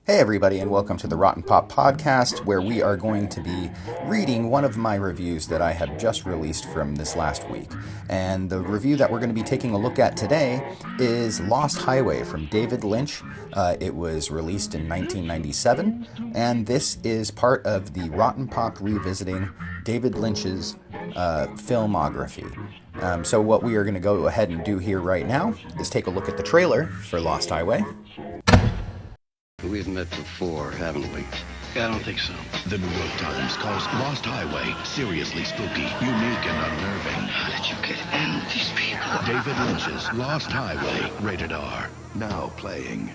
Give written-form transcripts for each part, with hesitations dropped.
Hey everybody, and welcome to the RottenPop podcast, where we are going to be reading one of my reviews that I have just released from this last week. And the review that we're going to be taking a look at today is Lost Highway from David Lynch. It was released in 1997, and this is part of the RottenPop revisiting David Lynch's filmography. So what we are going to go ahead and do here right now is take a look at the trailer for Lost Highway. We've met before, haven't we? Yeah, I don't think so. The New York Times calls Lost Highway seriously spooky, unique, and unnerving. How did you get in with these people? David Lynch's Lost Highway, rated R. Now playing.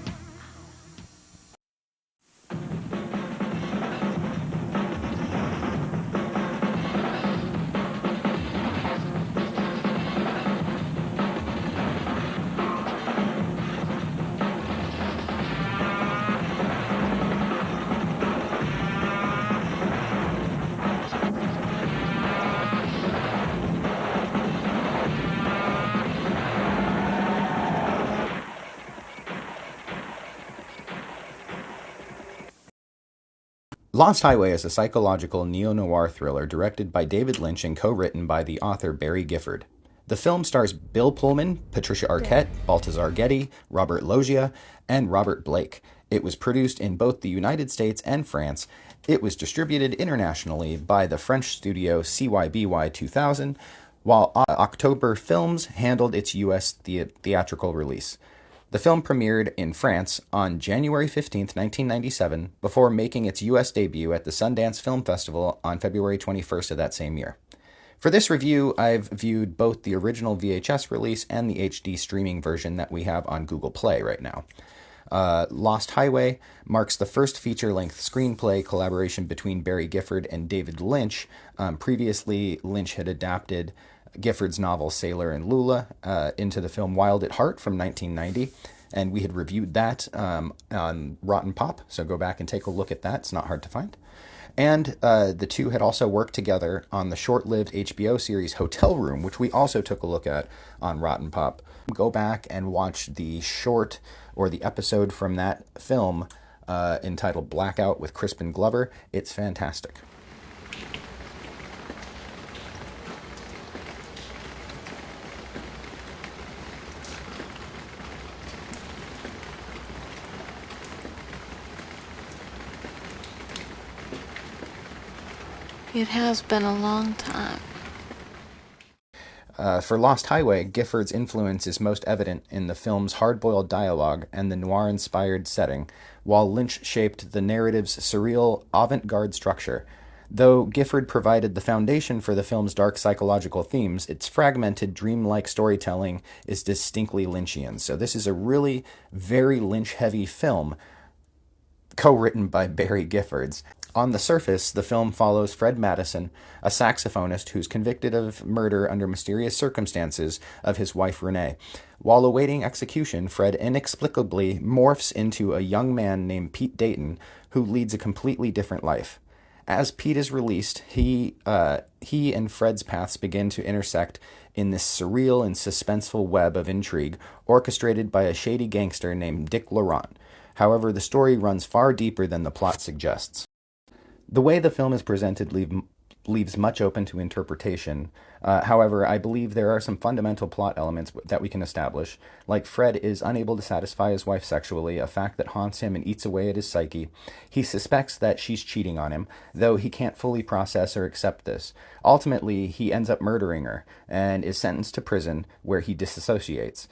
Lost Highway is a psychological neo-noir thriller directed by David Lynch and co-written by the author Barry Gifford. The film stars Bill Pullman, Patricia Arquette, Balthazar Getty, Robert Loggia, and Robert Blake. It was produced in both the United States and France. It was distributed internationally by the French studio CyBy 2000, while October Films handled its U.S. theatrical release. The film premiered in France on January 15, 1997, before making its U.S. debut at the Sundance Film Festival on February 21st of that same year. For this review, I've viewed both the original VHS release and the HD streaming version that we have on Google Play right now. Lost Highway marks the first feature-length screenplay collaboration between Barry Gifford and David Lynch. Previously, Lynch had adapted Gifford's novel Sailor and Lula into the film Wild at Heart from 1990, and we had reviewed that on RottenPop, so go back and take a look at that. It's not hard to find. And the two had also worked together on the short-lived HBO series Hotel Room, which we also took a look at on RottenPop. Go back and watch the short or the episode from that film entitled Blackout with Crispin Glover. It's fantastic. It has been a long time. For Lost Highway, Gifford's influence is most evident in the film's hard-boiled dialogue and the noir-inspired setting, while Lynch shaped the narrative's surreal, avant-garde structure. Though Gifford provided the foundation for the film's dark psychological themes, its fragmented, dreamlike storytelling is distinctly Lynchian. So this is a really very Lynch-heavy film, co-written by Barry Giffords. On the surface, the film follows Fred Madison, a saxophonist who's convicted of murder under mysterious circumstances of his wife Renee. While awaiting execution, Fred inexplicably morphs into a young man named Pete Dayton, who leads a completely different life. As Pete is released, he and Fred's paths begin to intersect in this surreal and suspenseful web of intrigue orchestrated by a shady gangster named Dick Laurent. However, the story runs far deeper than the plot suggests. The way the film is presented leaves much open to interpretation. However, I believe there are some fundamental plot elements that we can establish, like Fred is unable to satisfy his wife sexually, a fact that haunts him and eats away at his psyche. He suspects that she's cheating on him, though he can't fully process or accept this. Ultimately, he ends up murdering her and is sentenced to prison, where he disassociates,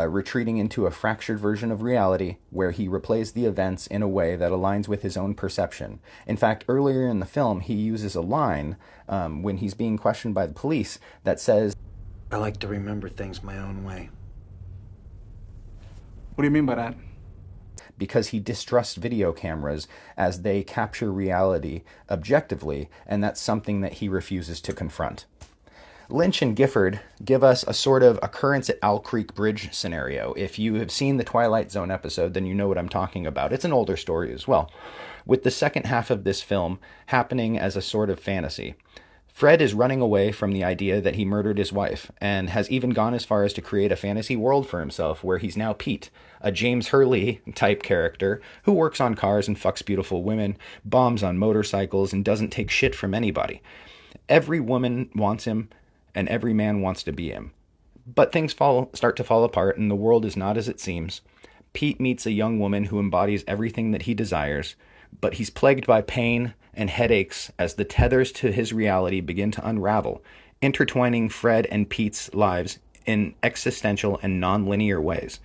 retreating into a fractured version of reality where he replays the events in a way that aligns with his own perception. In fact, earlier in the film, he uses a line when he's being questioned by the police that says, I like to remember things my own way. What do you mean by that? because he distrusts video cameras as they capture reality objectively, and that's something that he refuses to confront. Lynch and Gifford give us a sort of occurrence at Owl Creek Bridge scenario. If you have seen the Twilight Zone episode, then you know what I'm talking about. It's an older story as well, with the second half of this film happening as a sort of fantasy. Fred is running away from the idea that he murdered his wife, and has even gone as far as to create a fantasy world for himself where he's now Pete, a James Hurley type character who works on cars and fucks beautiful women, bombs on motorcycles, and doesn't take shit from anybody. Every woman wants him, and every man wants to be him. But things start to fall apart, and the world is not as it seems. Pete meets a young woman who embodies everything that he desires, but he's plagued by pain and headaches as the tethers to his reality begin to unravel, intertwining Fred and Pete's lives in existential and non-linear ways.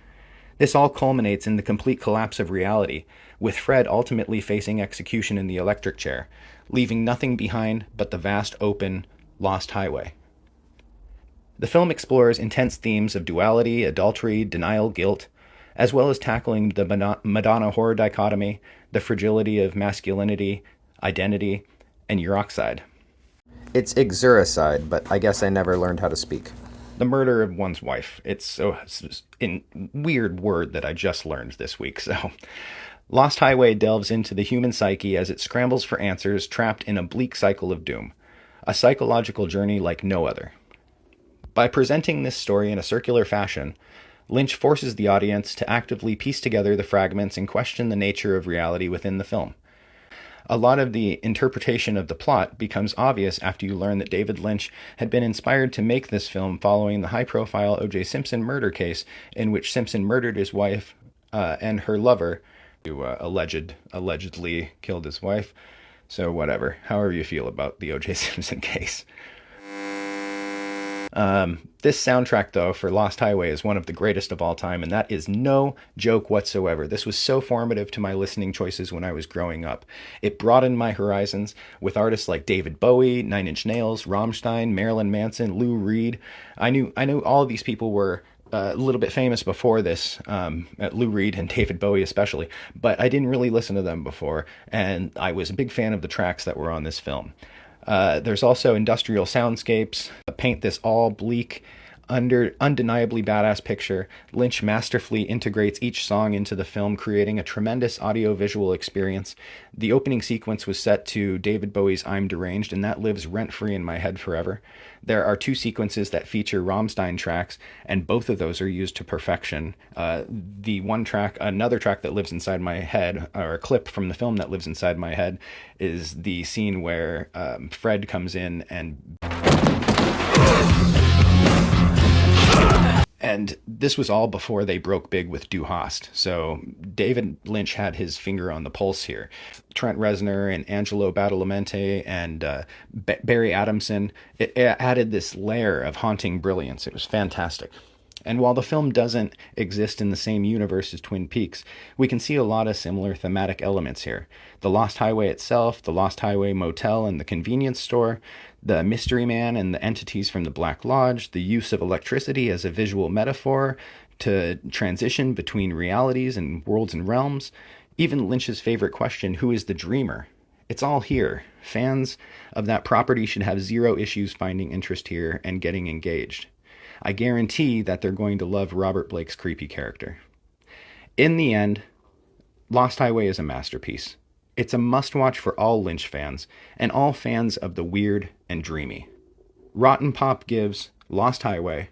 This all culminates in the complete collapse of reality, with Fred ultimately facing execution in the electric chair, leaving nothing behind but the vast open, lost highway. The film explores intense themes of duality, adultery, denial, guilt, as well as tackling the Madonna horror dichotomy, the fragility of masculinity, identity, and uroxide. It's exuricide, but I guess I never learned how to speak. The murder of one's wife. It's a weird word that I just learned this week, so... Lost Highway delves into the human psyche as it scrambles for answers trapped in a bleak cycle of doom. A psychological journey like no other. By presenting this story in a circular fashion, Lynch forces the audience to actively piece together the fragments and question the nature of reality within the film. A lot of the interpretation of the plot becomes obvious after you learn that David Lynch had been inspired to make this film following the high-profile O.J. Simpson murder case in which Simpson murdered his wife and her lover, who allegedly killed his wife. So whatever, however you feel about the O.J. Simpson case. This soundtrack, though, for Lost Highway is one of the greatest of all time, and that is no joke whatsoever. This was so formative to my listening choices when I was growing up. It broadened my horizons with artists like David Bowie, Nine Inch Nails, Rammstein, Marilyn Manson, Lou Reed. I knew all of these people were a little bit famous before this, Lou Reed and David Bowie especially, but I didn't really listen to them before, and I was a big fan of the tracks that were on this film. There's also industrial soundscapes that paint this all bleak, undeniably badass picture. Lynch masterfully integrates each song into the film, creating a tremendous audio-visual experience. The opening sequence was set to David Bowie's I'm Deranged, and that lives rent-free in my head forever. There are two sequences that feature Rammstein tracks, and both of those are used to perfection. Another track that lives inside my head, or a clip from the film that lives inside my head, is the scene where Fred comes in and this was all before they broke big with Du Hast. So David Lynch had his finger on the pulse here. Trent Reznor and Angelo Badalamenti and Barry Adamson, it added this layer of haunting brilliance. It was fantastic. And while the film doesn't exist in the same universe as Twin Peaks, we can see a lot of similar thematic elements here. The Lost Highway itself, the Lost Highway Motel and the convenience store, the mystery man and the entities from the Black Lodge, the use of electricity as a visual metaphor to transition between realities and worlds and realms, even Lynch's favorite question, who is the dreamer? It's all here. Fans of that property should have zero issues finding interest here and getting engaged. I guarantee that they're going to love Robert Blake's creepy character. In the end, Lost Highway is a masterpiece. It's a must-watch for all Lynch fans, and all fans of the weird and dreamy. RottenPop gives Lost Highway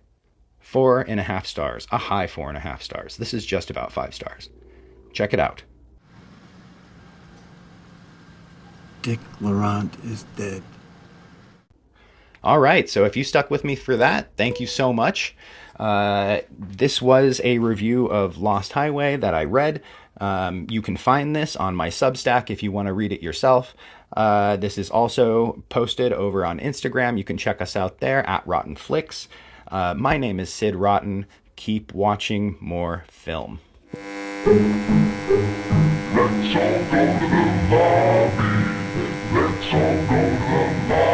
4.5 stars, a high 4.5 stars. This is just about 5 stars. Check it out. Dick Laurent is dead. All right, so if you stuck with me for that, thank you so much. This was a review of Lost Highway that I read. You can find this on my Substack if you want to read it yourself. This is also posted over on Instagram. You can check us out there at RottenFlix. My name is Sid Rotten. Keep watching more film. Let's all go to the lobby. Let's all go to the lobby.